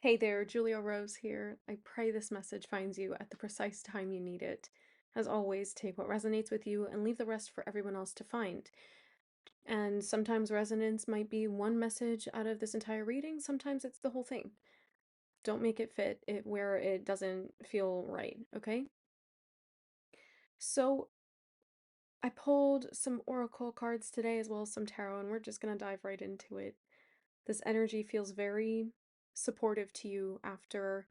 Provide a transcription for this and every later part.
Hey there, Julia Rose here. I pray this message finds you at the precise time you need it. As always, take what resonates with you and leave the rest for everyone else to find. And sometimes resonance might be one message out of this entire reading, sometimes it's the whole thing. Don't make it fit it where it doesn't feel right, okay? So, I pulled some oracle cards today as well as some tarot, and we're just going to dive right into it. This energy feels very supportive to you after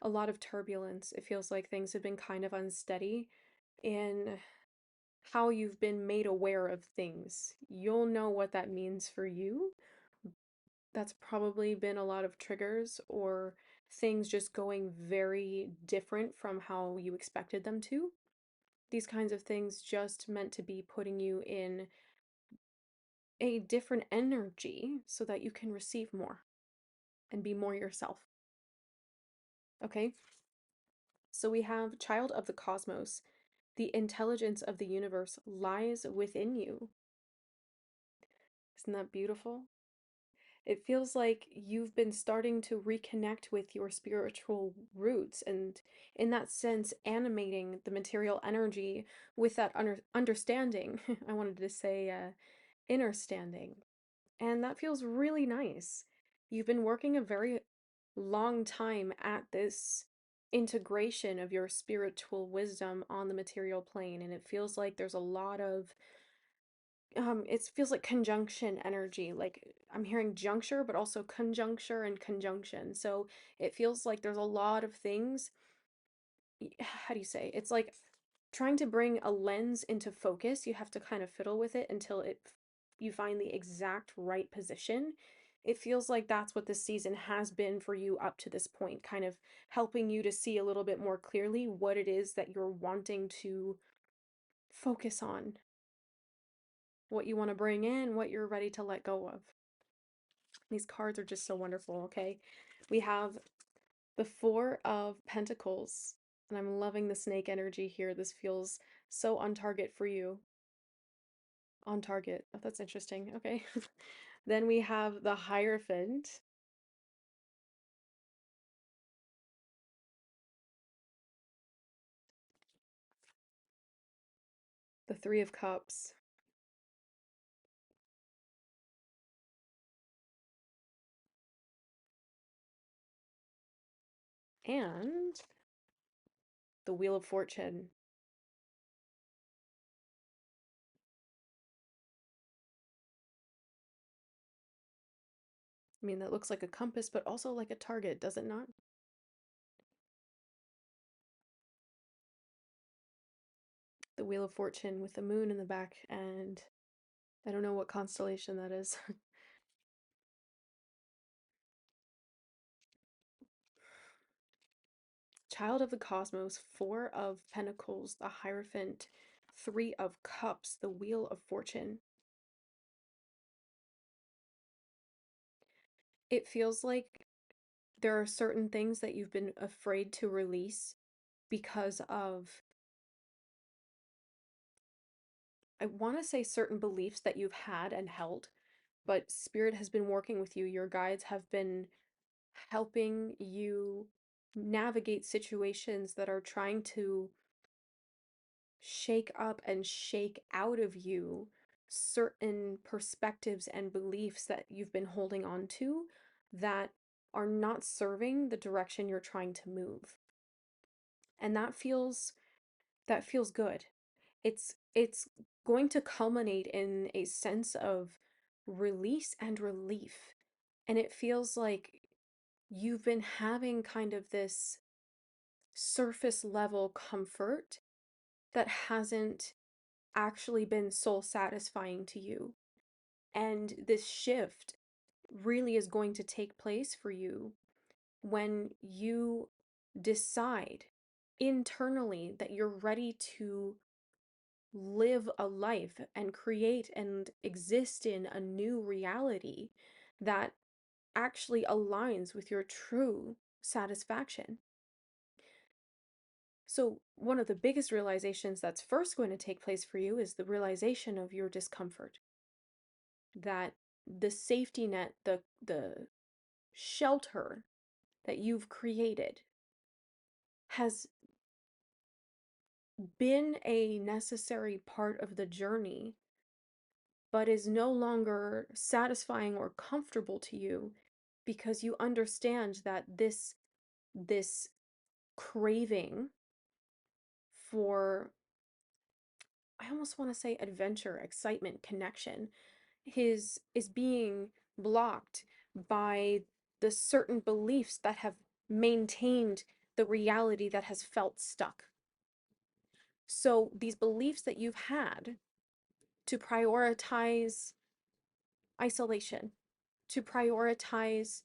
a lot of turbulence. It feels like things have been kind of unsteady in how you've been made aware of things. You'll know what that means for you. That's probably been a lot of triggers or things just going very different from how you expected them to. These kinds of things just meant to be putting you in a different energy so that you can receive more and be more yourself. Okay? So we have Child of the Cosmos. The intelligence of the universe lies within you. Isn't that beautiful? It feels like you've been starting to reconnect with your spiritual roots and, in that sense, animating the material energy with that understanding. I wanted to say inner standing. And that feels really nice. You've been working a very long time at this integration of your spiritual wisdom on the material plane, and it feels like there's a lot of it feels like conjunction energy. Like I'm hearing juncture, but also conjuncture and conjunction. So it feels like there's a lot of things. How do you say? It's like trying to bring a lens into focus. You have to kind of fiddle with it until you find the exact right position. It feels like that's what this season has been for you up to this point, kind of helping you to see a little bit more clearly what it is that you're wanting to focus on, what you want to bring in, what you're ready to let go of. These cards are just so wonderful, okay? We have the Four of Pentacles, and I'm loving the snake energy here. This feels so on target for you. On target. Oh, that's interesting. Okay. Then we have the Hierophant. The Three of Cups. And the Wheel of Fortune. I mean, that looks like a compass, but also like a target, does it not? The Wheel of Fortune with the moon in the back, and I don't know what constellation that is. Child of the Cosmos, Four of Pentacles, the Hierophant, Three of Cups, the Wheel of Fortune. It feels like there are certain things that you've been afraid to release because of, I want to say, certain beliefs that you've had and held, but Spirit has been working with you. Your guides have been helping you navigate situations that are trying to shake up and shake out of you certain perspectives and beliefs that you've been holding on to that are not serving the direction you're trying to move. And that feels good. It's going to culminate in a sense of release and relief. And it feels like you've been having kind of this surface level comfort that hasn't actually been soul satisfying to you. And this shift really is going to take place for you when you decide internally that you're ready to live a life and create and exist in a new reality that actually aligns with your true satisfaction. So, one of the biggest realizations that's first going to take place for you is the realization of your discomfort. That the safety net, the shelter that you've created has been a necessary part of the journey, but is no longer satisfying or comfortable to you because you understand that this craving for, I almost want to say adventure, excitement, connection, is being blocked by the certain beliefs that have maintained the reality that has felt stuck. So these beliefs that you've had to prioritize isolation, to prioritize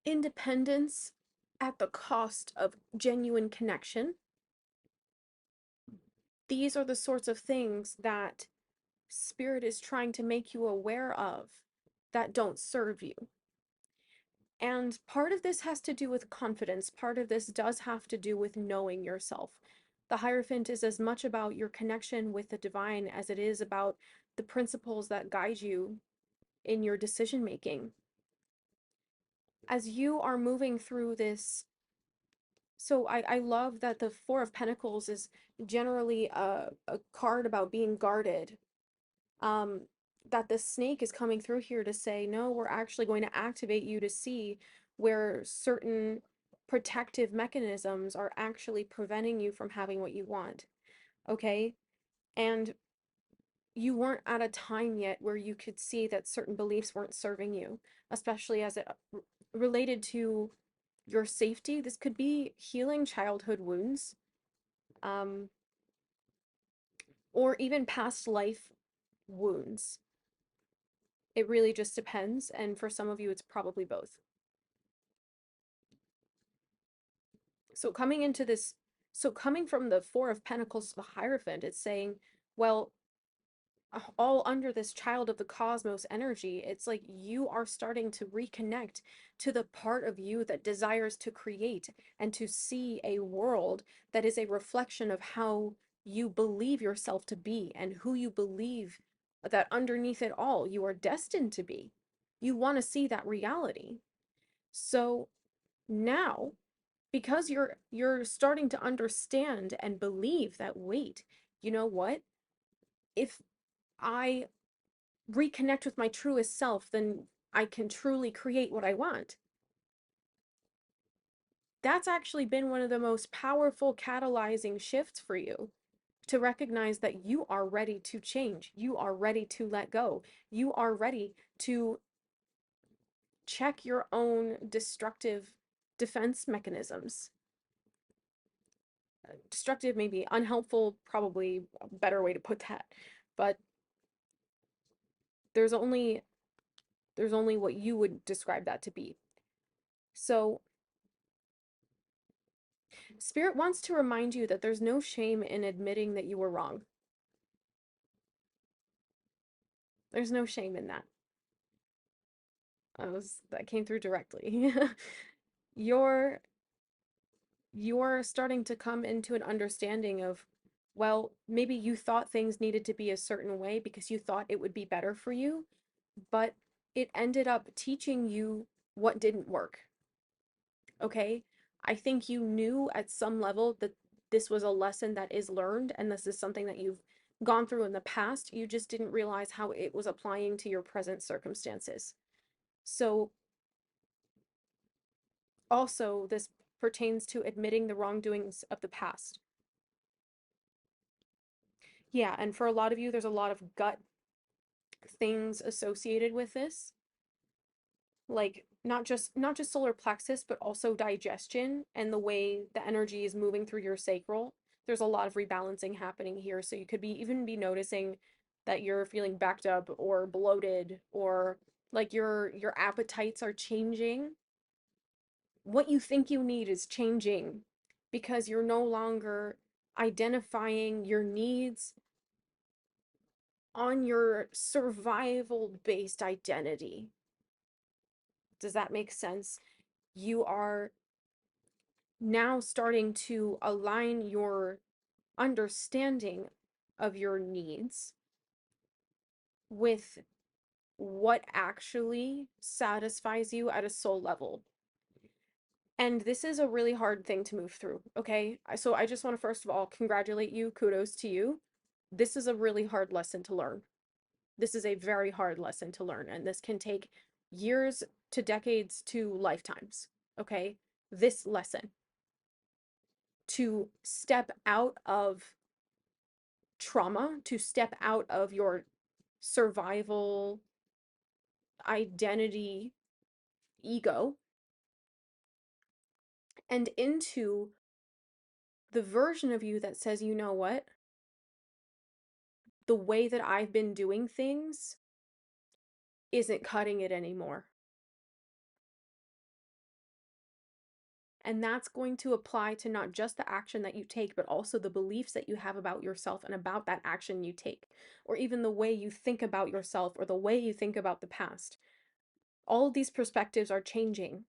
independence at the cost of genuine connection, these are the sorts of things that Spirit is trying to make you aware of that don't serve you. And part of this has to do with confidence. Part of this does have to do with knowing yourself. The Hierophant is as much about your connection with the divine as it is about the principles that guide you in your decision making. As you are moving through this, so I love that the Four of Pentacles is generally a card about being guarded. That the snake is coming through here to say, no, we're actually going to activate you to see where certain protective mechanisms are actually preventing you from having what you want. Okay? And you weren't at a time yet where you could see that certain beliefs weren't serving you, especially as it related to your safety. This could be healing childhood wounds, um, or even past life wounds. It really just depends, and for some of you, it's probably both. So coming from the Four of Pentacles to the Hierophant, it's saying, well, all under this child of the cosmos energy, it's like you are starting to reconnect to the part of you that desires to create and to see a world that is a reflection of how you believe yourself to be and who you believe that underneath it all you are destined to be. You want to see that reality. So now, because you're starting to understand and believe that, wait, you know what? If I reconnect with my truest self, then I can truly create what I want. That's actually been one of the most powerful catalyzing shifts for you, to recognize that you are ready to change. You are ready to let go. You are ready to check your own destructive defense mechanisms. Destructive, maybe unhelpful, probably a better way to put that. But there's only what you would describe that to be. So Spirit wants to remind you that there's no shame in admitting that you were wrong. There's no shame in that. That came through directly. you're you're starting to come into an understanding of, well, maybe you thought things needed to be a certain way because you thought it would be better for you, but it ended up teaching you what didn't work. Okay? I think you knew at some level that this was a lesson that is learned and this is something that you've gone through in the past. You just didn't realize how it was applying to your present circumstances. So, also, this pertains to admitting the wrongdoings of the past. Yeah, and for a lot of you, there's a lot of gut things associated with this, like not just solar plexus, but also digestion and the way the energy is moving through your sacral. There's a lot of rebalancing happening here, so you could even be noticing that you're feeling backed up or bloated, or like your appetites are changing. What you think you need is changing because you're no longer identifying your needs on your survival based identity. Does that make sense? You are now starting to align your understanding of your needs with what actually satisfies you at a soul level. And this is a really hard thing to move through, okay? So I just want to first of all congratulate you, kudos to you. This is a really hard lesson to learn. This is a very hard lesson to learn, and this can take years to decades to lifetimes, okay? This lesson to step out of trauma, to step out of your survival identity ego and into the version of you that says, you know what? The way that I've been doing things isn't cutting it anymore. And that's going to apply to not just the action that you take, but also the beliefs that you have about yourself and about that action you take, or even the way you think about yourself or the way you think about the past. All of these perspectives are changing.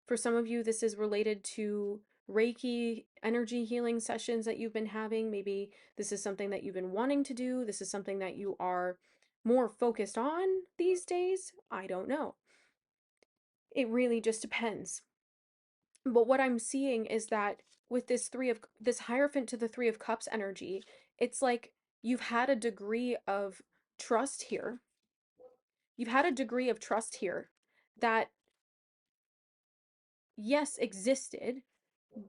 For some of you, this is related to Reiki energy healing sessions that you've been having. Maybe this is something that you've been wanting to do. This is something that you are more focused on these days. I don't know. It really just depends. But what I'm seeing is that with this Hierophant to the Three of Cups energy, it's like you've had a degree of trust here. You've had a degree of trust here that, yes, existed,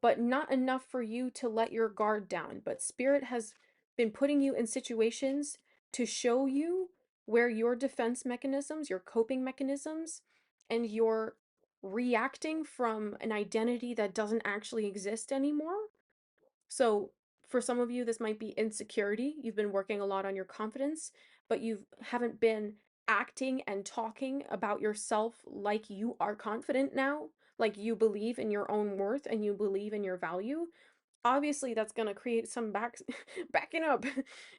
but not enough for you to let your guard down. But Spirit has been putting you in situations to show you where your defense mechanisms, your coping mechanisms, and your reacting from an identity that doesn't actually exist anymore. So for some of you, this might be insecurity. You've been working a lot on your confidence, but you haven't been acting and talking about yourself like you are confident now, like you believe in your own worth and you believe in your value. Obviously, that's going to create some backing up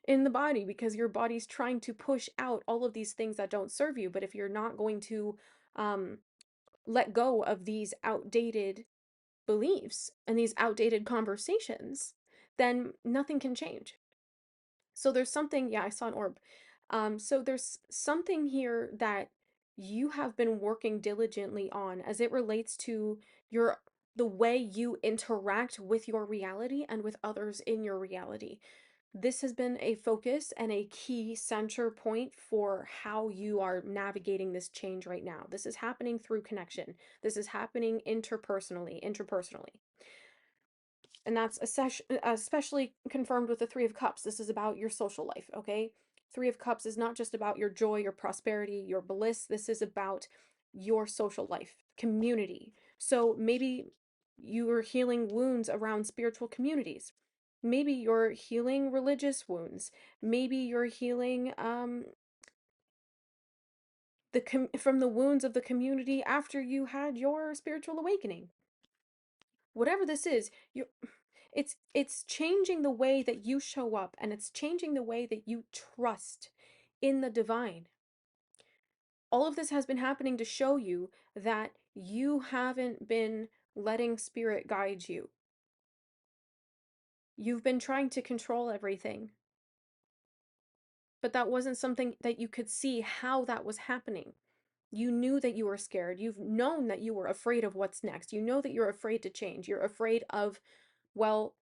in the body because your body's trying to push out all of these things that don't serve you. But if you're not going to um, let go of these outdated beliefs and these outdated conversations, then nothing can change. So there's something, yeah, I saw an orb. So there's something here that you have been working diligently on as it relates to the way you interact with your reality and with others in your reality. This has been a focus and a key center point for how you are navigating this change right now. This is happening through connection. This is happening interpersonally. And that's especially confirmed with the Three of Cups. This is about your social life, okay? Three of Cups is not just about your joy, your prosperity, your bliss. This is about your social life, community. So maybe you are healing wounds around spiritual communities. Maybe you're healing religious wounds. Maybe you're healing from the wounds of the community after you had your spiritual awakening. Whatever this is, it's changing the way that you show up, and it's changing the way that you trust in the divine. All of this has been happening to show you that you haven't been letting Spirit guide you. You've been trying to control everything, but that wasn't something that you could see how that was happening. You knew that you were scared. You've known that you were afraid of what's next. You know that you're afraid to change. You're afraid of, well,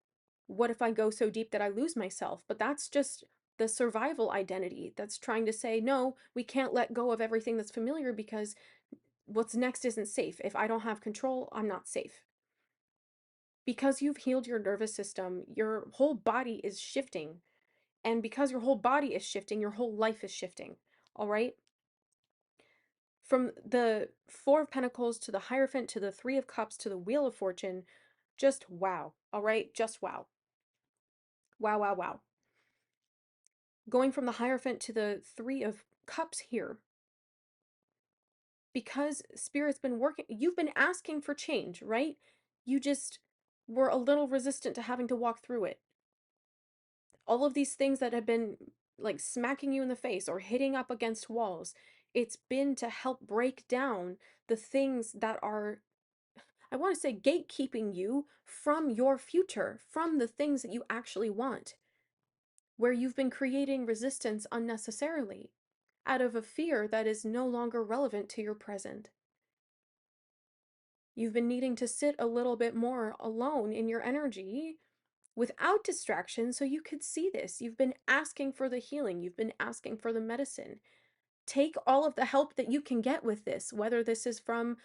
what if I go so deep that I lose myself? But that's just the survival identity that's trying to say, no, we can't let go of everything that's familiar because what's next isn't safe. If I don't have control, I'm not safe. Because you've healed your nervous system, your whole body is shifting. And because your whole body is shifting, your whole life is shifting. All right? From the Four of Pentacles to the Hierophant to the Three of Cups to the Wheel of Fortune, just wow. All right? Just wow. Wow, wow, wow. Going from the Hierophant to the Three of Cups here, because Spirit's been working, you've been asking for change, right? You just were a little resistant to having to walk through it. All of these things that have been like smacking you in the face or hitting up against walls, it's been to help break down the things that are, I want to say, gatekeeping you from your future, from the things that you actually want, where you've been creating resistance unnecessarily. out of a fear that is no longer relevant to your present. You've been needing to sit a little bit more alone in your energy without distraction so you could see this. You've been asking for the healing, you've been asking for the medicine. Take all of the help that you can get with this, whether this is from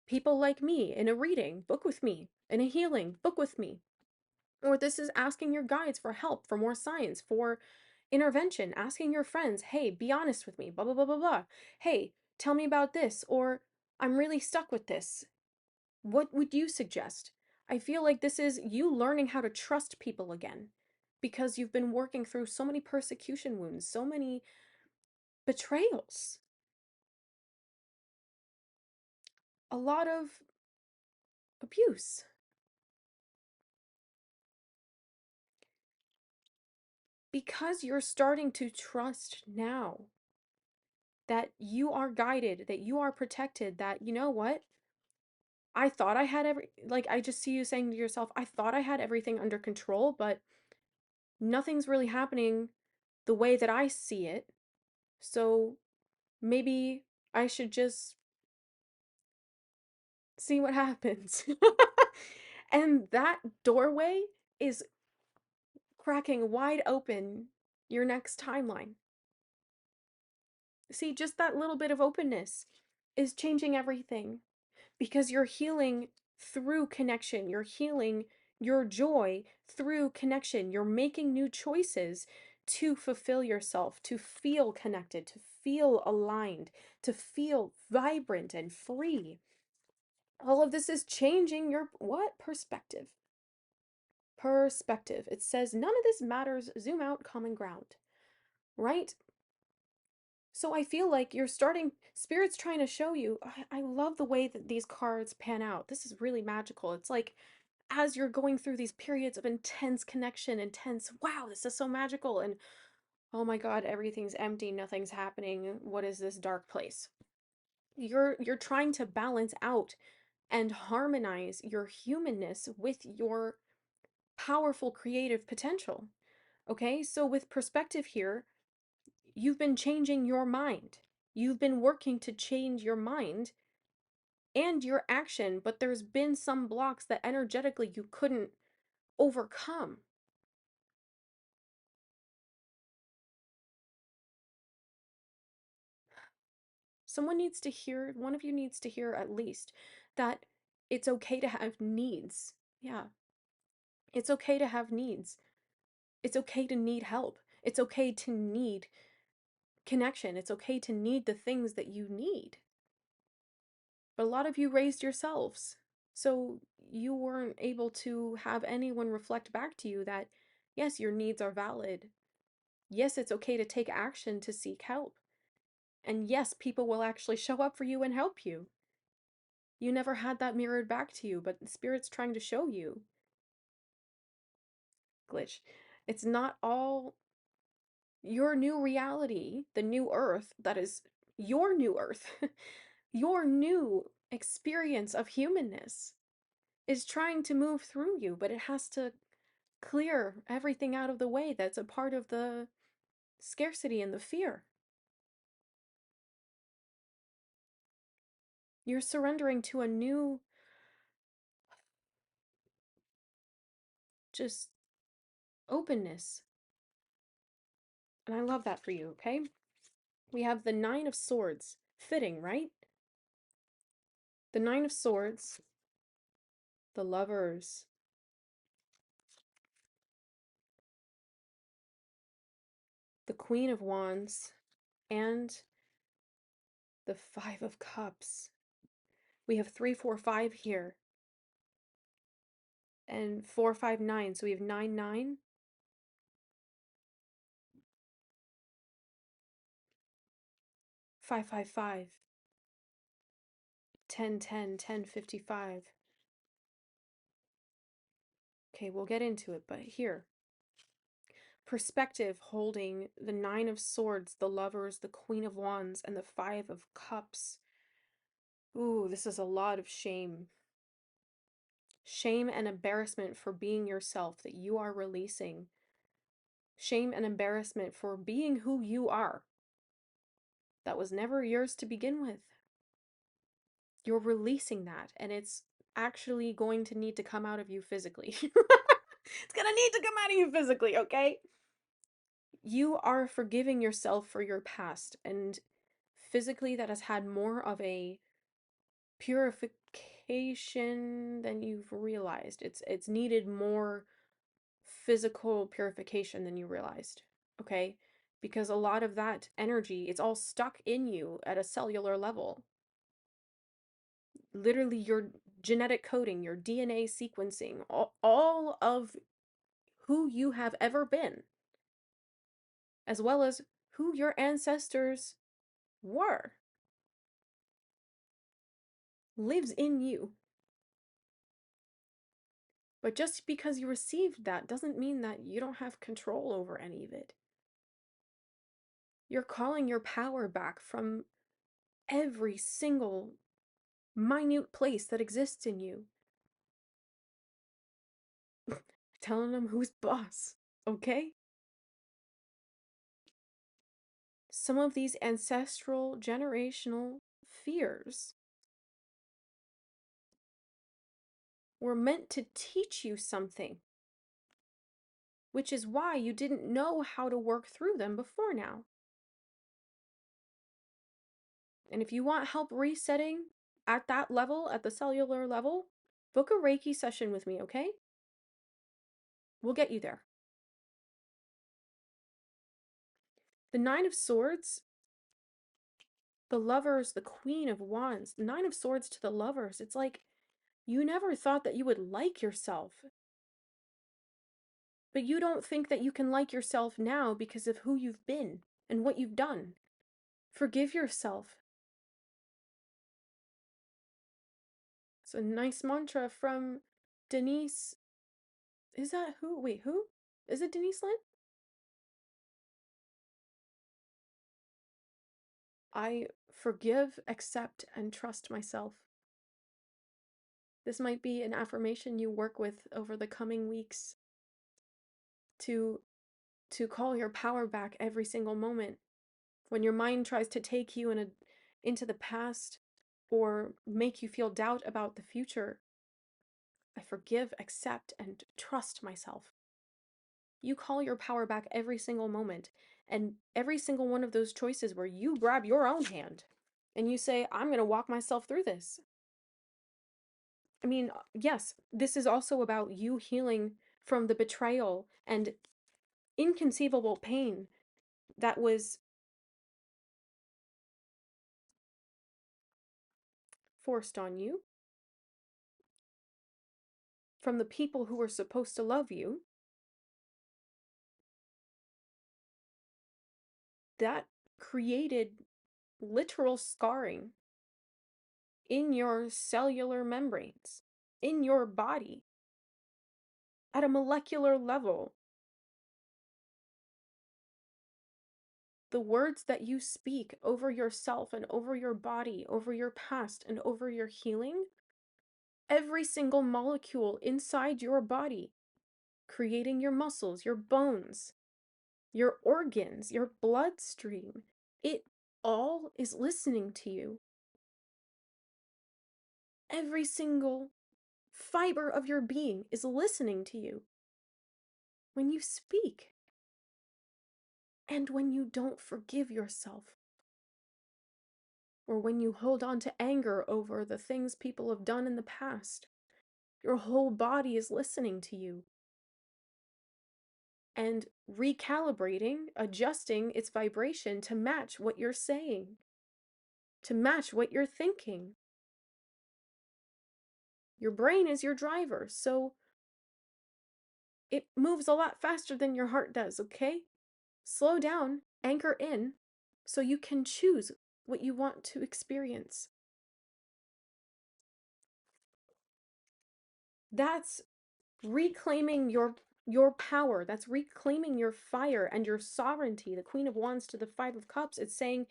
people like me in a reading, book with me, in a healing, book with me, or this is asking your guides for help, for more science, for intervention, asking your friends, hey, be honest with me, blah, blah, blah, blah, blah. Hey, tell me about this, or I'm really stuck with this. What would you suggest? I feel like this is you learning how to trust people again because you've been working through so many persecution wounds, so many betrayals, a lot of abuse. Because you're starting to trust now that you are guided, that you are protected, that you know what? I thought I had I just see you saying to yourself, I thought I had everything under control, but nothing's really happening the way that I see it. So maybe I should just see what happens. And that doorway is cracking wide open your next timeline. See, just that little bit of openness is changing everything because you're healing through connection. You're healing your joy through connection. You're making new choices to fulfill yourself, to feel connected, to feel aligned, to feel vibrant and free. All of this is changing your what? Perspective. Perspective. It says none of this matters. Zoom out, common ground. Right? So I feel like you're starting, Spirit's trying to show you. I love the way that these cards pan out. This is really magical. It's like as you're going through these periods of intense connection, intense, wow, this is so magical. And oh my God, everything's empty, nothing's happening. What is this dark place? You're trying to balance out and harmonize your humanness with your powerful creative potential. Okay, so with perspective here, you've been changing your mind. You've been working to change your mind and your action, but there's been some blocks that energetically you couldn't overcome. Someone needs to hear, one of you needs to hear at least, that it's okay to have needs. Yeah, it's okay to have needs. It's okay to need help. It's okay to need connection. It's okay to need the things that you need. But a lot of you raised yourselves, so you weren't able to have anyone reflect back to you that, yes, your needs are valid. Yes, it's okay to take action to seek help. And yes, people will actually show up for you and help you. You never had that mirrored back to you, but the Spirit's trying to show you. Glitch. It's not all your new reality, the new earth, that is your new earth, your new experience of humanness is trying to move through you, but it has to clear everything out of the way that's a part of the scarcity and the fear. You're surrendering to a new, just openness. And I love that for you, okay? We have the Nine of Swords. Fitting, right? The Nine of Swords, the Lovers, the Queen of Wands, and the Five of Cups. We have 3, 4, 5 here. And 4, 5, 9. So we have 9, 9. 5, 5, 5. 10, 10, 10, 55. Okay, we'll get into it, but here. Perspective holding the Nine of Swords, the Lovers, the Queen of Wands, and the Five of Cups. Ooh, this is a lot of shame. Shame and embarrassment for being yourself that you are releasing. Shame and embarrassment for being who you are. that was never yours to begin with. You're releasing that, and it's actually going to need to come out of you physically. It's gonna need to come out of you physically, okay? You are forgiving yourself for your past, and physically that has had more of a purification than you've realized. It's needed more physical purification than you realized, okay? Because a lot of that energy, it's all stuck in you at a cellular level. Literally your genetic coding, your DNA sequencing, all of who you have ever been, as well as who your ancestors were, lives in you. But just because you received that doesn't mean that you don't have control over any of it. You're calling your power back from every single minute place that exists in you. Telling them who's boss, okay? Some of these ancestral, generational fears were meant to teach you something, which is why you didn't know how to work through them before now. And if you want help resetting at that level, at the cellular level, book a Reiki session with me, okay? We'll get you there. The Nine of Swords, the Lovers, the Queen of Wands, the Nine of Swords to the Lovers, it's like you never thought that you would like yourself. But you don't think that you can like yourself now because of who you've been and what you've done. Forgive yourself. It's a nice mantra from Denise. Is that who? Wait, who? Is it Denise Lynn? I forgive, accept, and trust myself. This might be an affirmation you work with over the coming weeks to call your power back every single moment. When your mind tries to take you into the past or make you feel doubt about the future, I forgive, accept, and trust myself. You call your power back every single moment, and every single one of those choices where you grab your own hand and you say, I'm going to walk myself through this. I mean, yes, this is also about you healing from the betrayal and inconceivable pain that was forced on you from the people who were supposed to love you. That created literal scarring in your cellular membranes, in your body, at a molecular level. The words that you speak over yourself and over your body, over your past and over your healing, every single molecule inside your body, creating your muscles, your bones, your organs, your bloodstream, it all is listening to you. Every single fiber of your being is listening to you when you speak and when you don't forgive yourself, or when you hold on to anger over the things people have done in the past. Your whole body is listening to you and recalibrating, adjusting its vibration to match what you're saying, to match what you're thinking. Your brain is your driver, so it moves a lot faster than your heart does, okay? Slow down, anchor in, so you can choose what you want to experience. That's reclaiming your power. That's reclaiming your fire and your sovereignty. The Queen of Wands to the Five of Cups. It's saying,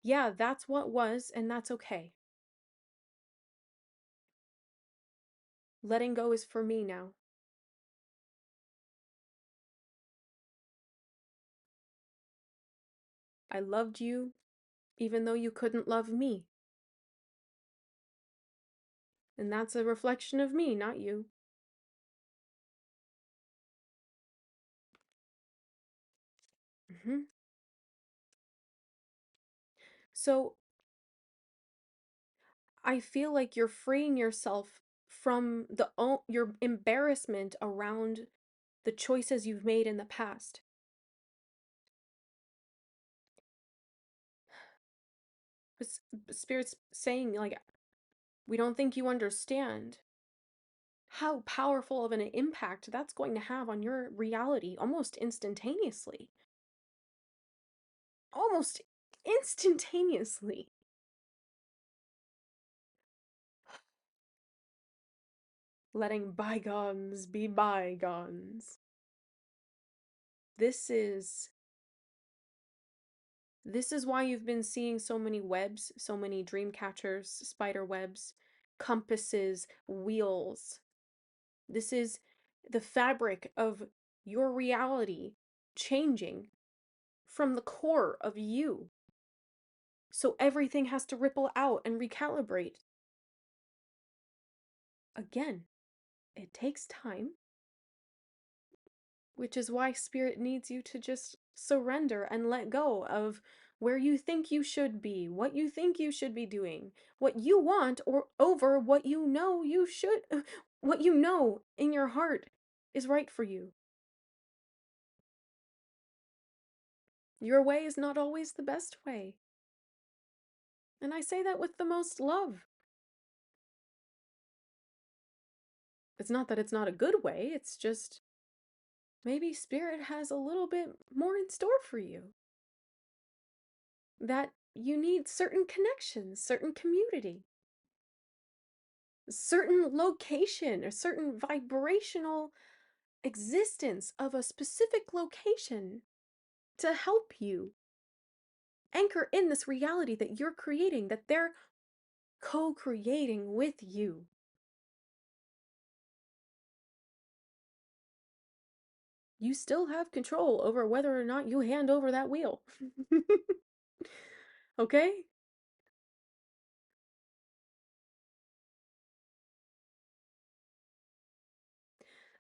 yeah, that's what was, and that's okay. Letting go is for me now. I loved you. even though you couldn't love me. And that's a reflection of me, not you. Mm-hmm. So I feel like you're freeing yourself from your embarrassment around the choices you've made in the past. But Spirit's saying, like, we don't think you understand how powerful of an impact that's going to have on your reality almost instantaneously. Almost instantaneously. Letting bygones be bygones. This is This is why you've been seeing so many webs, so many dream catchers, spider webs, compasses, wheels. This is the fabric of your reality changing from the core of you. So everything has to ripple out and recalibrate. Again, it takes time, which is why Spirit needs you to just surrender and let go of where you think you should be, what you think you should be doing, what you want, or over what you know you should, what you know in your heart is right for you. Your way is not always the best way. And I say that with the most love. It's not that it's not a good way, it's just maybe Spirit has a little bit more in store for you. That you need certain connections, certain community, certain location, a certain vibrational existence of a specific location to help you anchor in this reality that you're creating, that they're co-creating with you. You still have control over whether or not you hand over that wheel. Okay?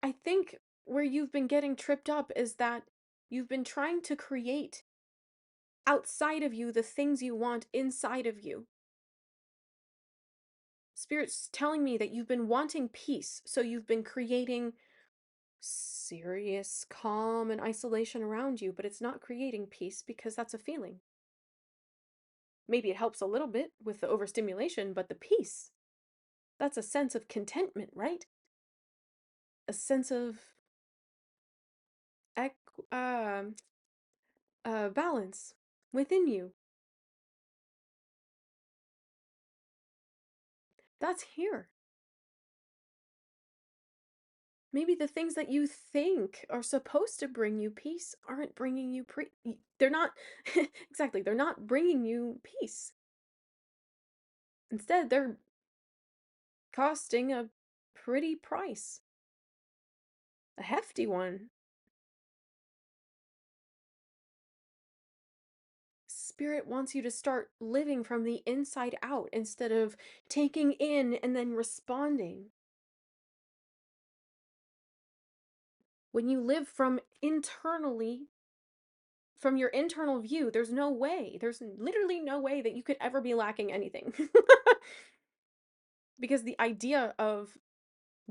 I think where you've been getting tripped up is that you've been trying to create outside of you the things you want inside of you. Spirit's telling me that you've been wanting peace, so you've been creating serious calm and isolation around you, but it's not creating peace because that's a feeling. Maybe it helps a little bit with the overstimulation, but the peace, that's a sense of contentment, right? A sense of uh, balance within you. That's here. Maybe the things that you think are supposed to bring you peace aren't bringing you they're not exactly, they're not bringing you peace. Instead, they're costing a pretty price. A hefty one. Spirit wants you to start living from the inside out instead of taking in and then responding. When you live from internally, from your internal view, there's literally no way that you could ever be lacking anything. Because the idea of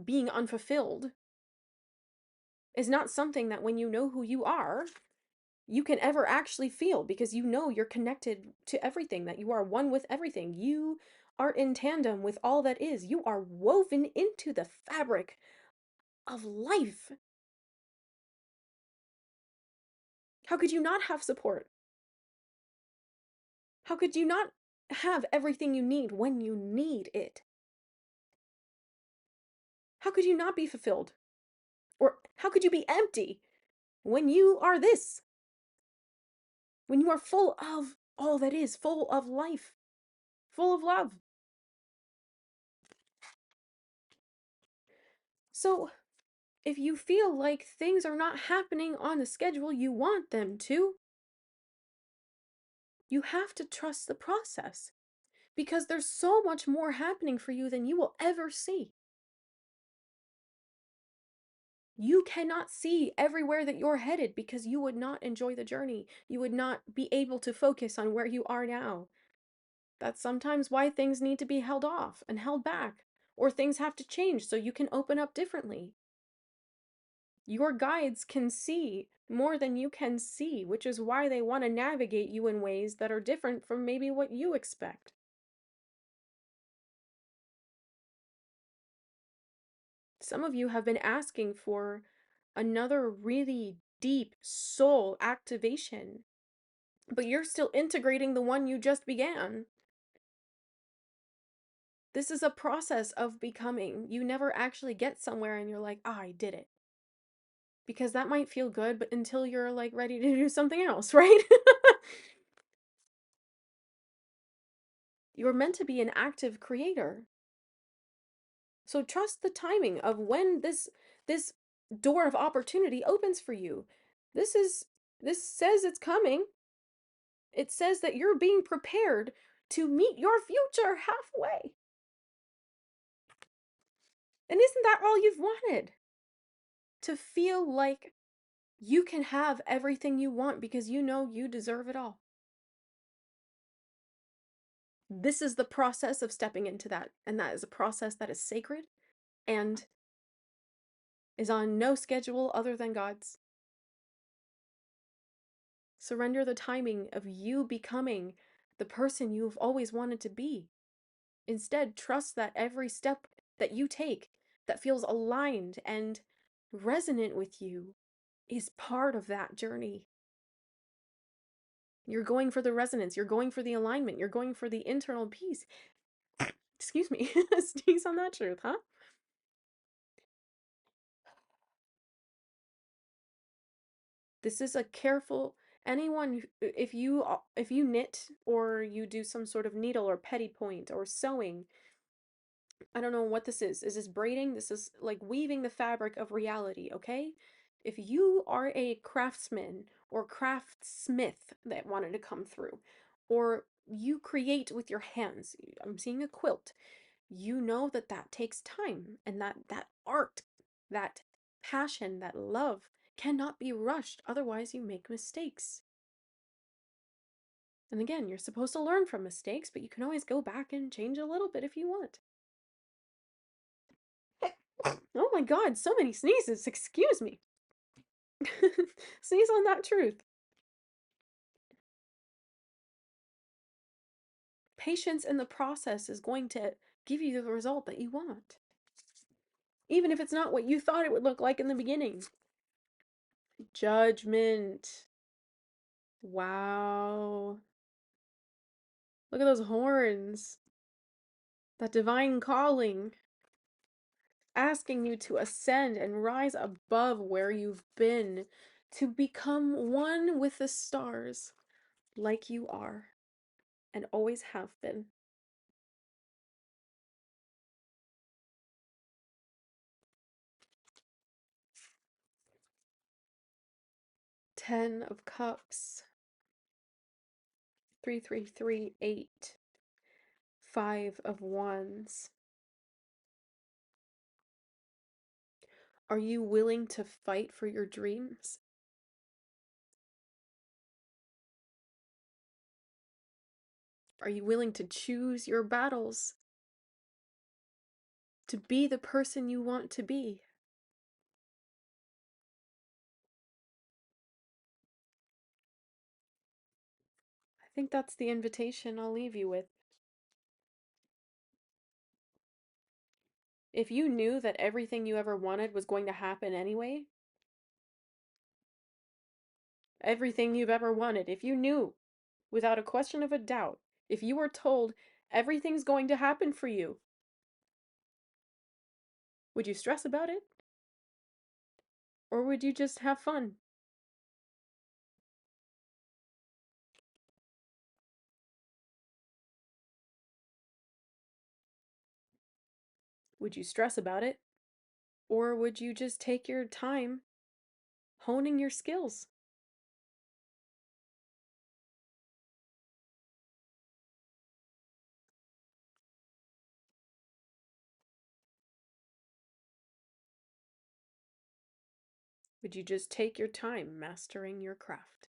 being unfulfilled is not something that when you know who you are, you can ever actually feel, because you know you're connected to everything, that you are one with everything. You are in tandem with all that is. You are woven into the fabric of life. How could you not have support? How could you not have everything you need when you need it? How could you not be fulfilled? Or how could you be empty when you are this? When you are full of all that is, full of life, full of love. So, if you feel like things are not happening on the schedule you want them to, You have to trust the process because there's so much more happening for you than you will ever see. You cannot see everywhere that you're headed because you would not enjoy the journey. You would not be able to focus on where you are now. That's sometimes why things need to be held off and held back, or things have to change so you can open up differently. Your guides can see more than you can see, which is why they want to navigate you in ways that are different from maybe what you expect. Some of you have been asking for another really deep soul activation, but you're still integrating the one you just began. This is a process of becoming. You never actually get somewhere and you're like, I did it. Because that might feel good, but until you're like ready to do something else, right? You're meant to be an active creator. So trust the timing of when this door of opportunity opens for you. This says it's coming. It says that you're being prepared to meet your future halfway. And isn't that all you've wanted? To feel like you can have everything you want because you know you deserve it all. This is the process of stepping into that, and that is a process that is sacred and is on no schedule other than God's. Surrender the timing of you becoming the person you've always wanted to be. Instead, trust that every step that you take that feels aligned and resonant with you is part of that journey. You're going for the resonance, you're going for the alignment, you're going for the internal peace. Excuse me, sneeze on that truth, huh? This is a careful, anyone, if you knit or you do some sort of needle or petty point or sewing, I don't know what this is. Is this braiding? This is like weaving the fabric of reality, okay? If you are a craftsman or craftsmith that wanted to come through, or you create with your hands, I'm seeing a quilt, you know that that takes time, and that art, that passion, that love cannot be rushed, otherwise you make mistakes. And again, you're supposed to learn from mistakes, but you can always go back and change a little bit if you want. Oh my god, so many sneezes, excuse me. Sneeze on that truth. Patience in the process is going to give you the result that you want. Even if it's not what you thought it would look like in the beginning. Judgment. Wow. Look at those horns. That divine calling. Asking you to ascend and rise above where you've been. To become one with the stars. Like you are. And always have been. Ten of Cups. 3338. Five of Wands. Are you willing to fight for your dreams? Are you willing to choose your battles? To be the person you want to be? I think that's the invitation I'll leave you with. If you knew that everything you ever wanted was going to happen anyway, everything you've ever wanted, if you knew, without a question of a doubt, if you were told everything's going to happen for you, would you stress about it? Or would you just have fun? Would you stress about it? Or would you just take your time honing your skills? Would you just take your time mastering your craft?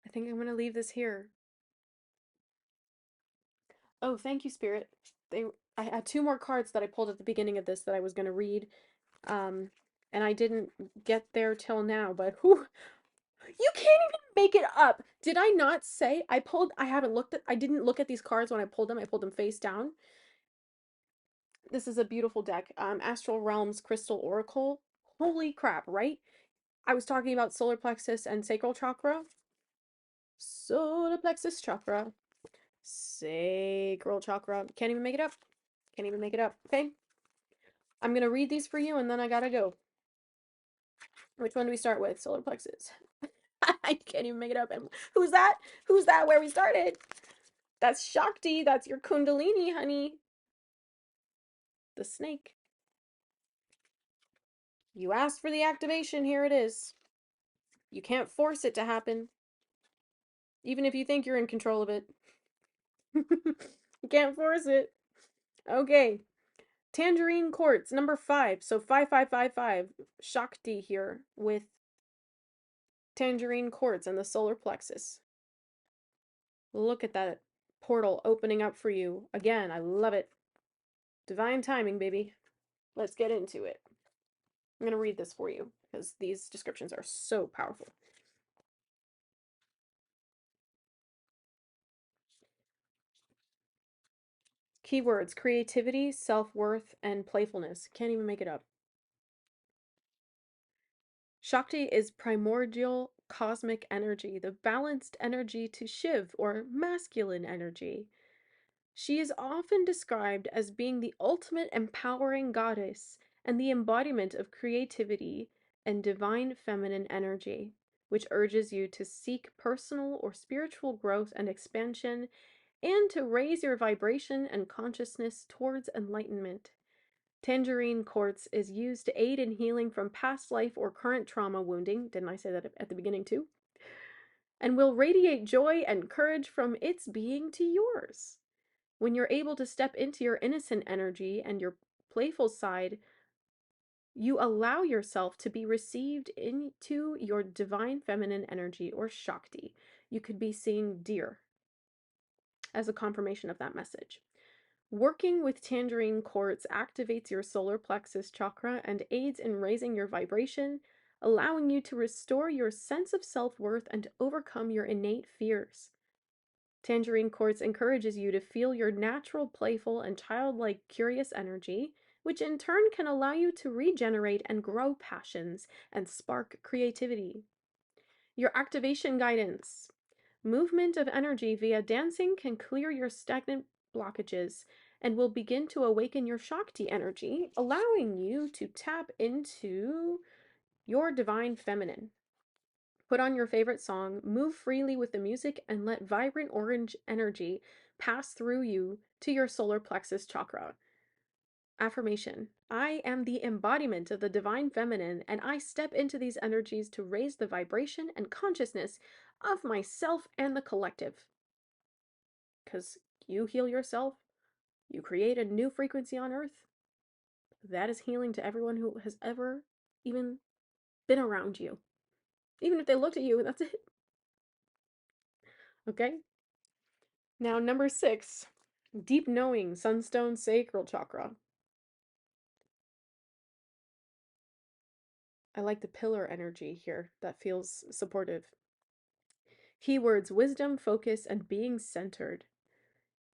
I think I'm going to leave this here. Oh, thank you, Spirit. I had two more cards that I pulled at the beginning of this that I was going to read. Um, and I didn't get there till now, but whew, you can't even make it up. Did I not say I didn't look at these cards when I pulled them. I pulled them face down. This is a beautiful deck. Astral Realms Crystal Oracle. Holy crap, right? I was talking about solar plexus and sacral chakra. Solar plexus chakra. Sacral chakra. Can't even make it up. Can't even make it up. Okay? I'm going to read these for you and then I gotta go. Which one do we start with? Solar plexus. I can't even make it up. And who's that? Who's that? Where we started? That's Shakti. That's your Kundalini, honey. The snake. You asked for the activation. Here it is. You can't force it to happen. Even if you think you're in control of it. You can't force it. Okay. Tangerine quartz, number 5. So 5555. Shakti here with tangerine quartz and the solar plexus. Look at that portal opening up for you. Again, I love it. Divine timing, baby. Let's get into it. I'm going to read this for you because these descriptions are so powerful. Keywords: creativity, self-worth, and playfulness. Can't even make it up. Shakti is primordial cosmic energy, the balanced energy to Shiv, or masculine energy. She is often described as being the ultimate empowering goddess and the embodiment of creativity and divine feminine energy, which urges you to seek personal or spiritual growth and expansion and to raise your vibration and consciousness towards enlightenment. Tangerine quartz is used to aid in healing from past life or current trauma wounding. Didn't I say that at the beginning too? And will radiate joy and courage from its being to yours. When you're able to step into your innocent energy and your playful side, you allow yourself to be received into your divine feminine energy, or Shakti. You could be seeing deer as a confirmation of that message. Working with tangerine quartz activates your solar plexus chakra and aids in raising your vibration, allowing you to restore your sense of self-worth and overcome your innate fears. Tangerine quartz encourages you to feel your natural, playful, and childlike curious energy, which in turn can allow you to regenerate and grow passions and spark creativity. Your activation guidance. Movement of energy via dancing can clear your stagnant blockages and will begin to awaken your Shakti energy, allowing you to tap into your divine feminine. Put on your favorite song, move freely with the music, and let vibrant orange energy pass through you to your solar plexus chakra. Affirmation: I am the embodiment of the divine feminine, and I step into these energies to raise the vibration and consciousness of myself and the collective. Because you heal yourself, you create a new frequency on earth. That is healing to everyone who has ever even been around you. Even if they looked at you and that's it. Okay? Now, number 6, deep knowing, sunstone sacral chakra. I like the pillar energy here. That feels supportive. Keywords: wisdom, focus, and being centered.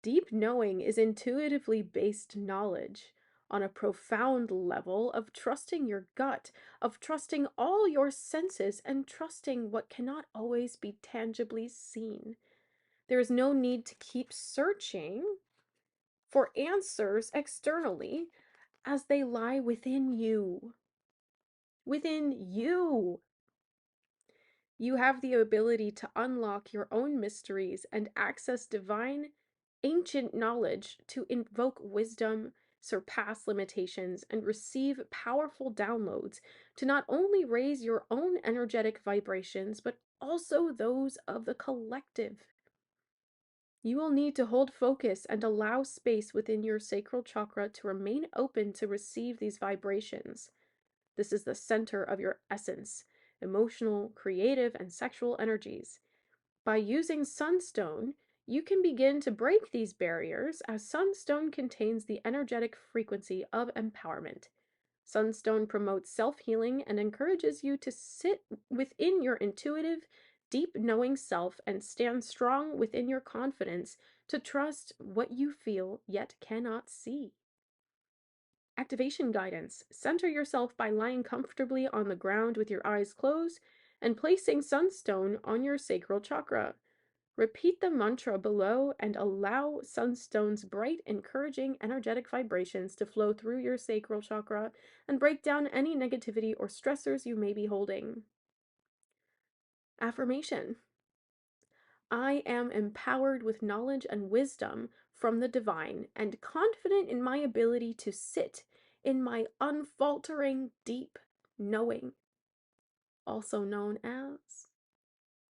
Deep knowing is intuitively based knowledge on a profound level of trusting your gut, of trusting all your senses, and trusting what cannot always be tangibly seen. There is no need to keep searching for answers externally, as they lie within you. Within you! You have the ability to unlock your own mysteries and access divine, ancient knowledge to invoke wisdom, surpass limitations, and receive powerful downloads to not only raise your own energetic vibrations, but also those of the collective. You will need to hold focus and allow space within your sacral chakra to remain open to receive these vibrations. This is the center of your essence, emotional, creative, and sexual energies. By using sunstone, you can begin to break these barriers as sunstone contains the energetic frequency of empowerment. Sunstone promotes self-healing and encourages you to sit within your intuitive, deep knowing self and stand strong within your confidence to trust what you feel yet cannot see. Activation guidance. Center yourself by lying comfortably on the ground with your eyes closed and placing sunstone on your sacral chakra. Repeat the mantra below and allow sunstone's bright, encouraging, energetic vibrations to flow through your sacral chakra and break down any negativity or stressors you may be holding. Affirmation. I am empowered with knowledge and wisdom from the divine and confident in my ability to sit in my unfaltering, deep knowing, also known as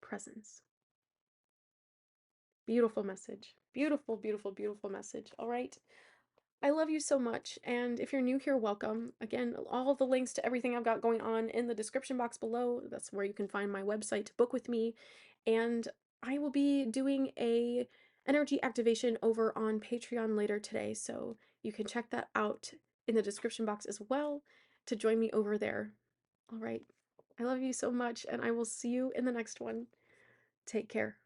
presence. Beautiful message. Beautiful, beautiful, beautiful message. All right. I love you so much, and if you're new here, welcome. Again, all the links to everything I've got going on in the description box below. That's where you can find my website to book with me, and I will be doing a energy activation over on Patreon later today, so you can check that out in the description box as well to join me over there. All right, I love you so much, and I will see you in the next one. Take care.